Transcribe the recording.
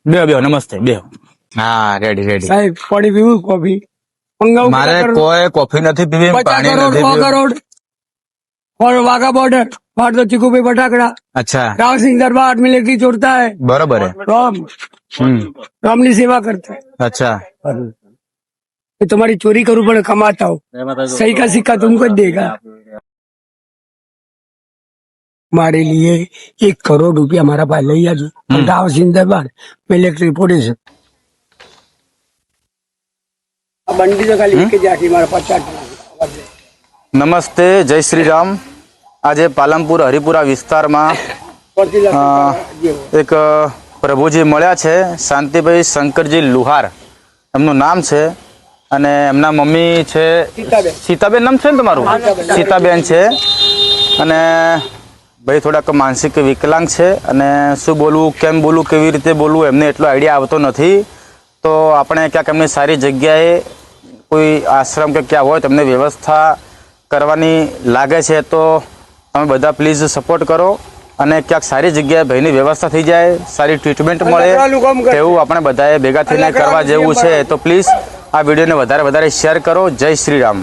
બે નમસ્તે બે. હા રેડી રેડી. સાહેબ પાણી પીવું કોફી મંગાવું મારે કોઈ કોફી નથી પીવી, 50 પાણી કરોડ નથી 100 પીવું. करोड़ और वाघा बॉर्डर बाहर तो चिकू भाई पटाखड़ा અચ્છા राव सिंह दरबार मिलिट्री छोड़ता है બરોબર હે. राम राम की सेवा करता है અચ્છા ये तुम्हारी चोरी करूं पर कमाता हूँ सही का सिक्का तुमको જ देगा हमारे लिए 1 करोड़ रुपया हमारा पास ले आजो राव सिंह दरबार मिलिट्री पुलिस बंडी तो खाली के जाके हमारा 50 નમસ્તે, જય શ્રી રામ. આજે પાલનપુર હરિપુરા વિસ્તારમાં એક પ્રભુજી મળ્યા છે, શાંતિભાઈ શંકરજી લુહાર એમનું નામ છે, અને એમના મમ્મી છે સીતાબેન નામ છે ને તમારું? સીતાબેન છે, અને ભાઈ થોડાક માનસિક વિકલાંગ છે, અને શું બોલવું, કેમ બોલવું, કેવી રીતે બોલવું એમને એટલો આઈડિયા આવતો નથી. તો આપણે ક્યાંક એમની સારી જગ્યાએ કોઈ આશ્રમ કે ક્યાં હોય તેમને વ્યવસ્થા કરવાની લાગે છે, તો તમે બધા પ્લીઝ સપોર્ટ કરો, અને ક્યાંક સારી જગ્યાએ ભાઈની વ્યવસ્થા થઈ જાય, સારી ટ્રીટમેન્ટ મળે તેવું આપણે બધાએ ભેગા થઈને કરવા જેવું છે. તો પ્લીઝ આ વિડીયોને વધારે શેર કરો. જય શ્રી રામ.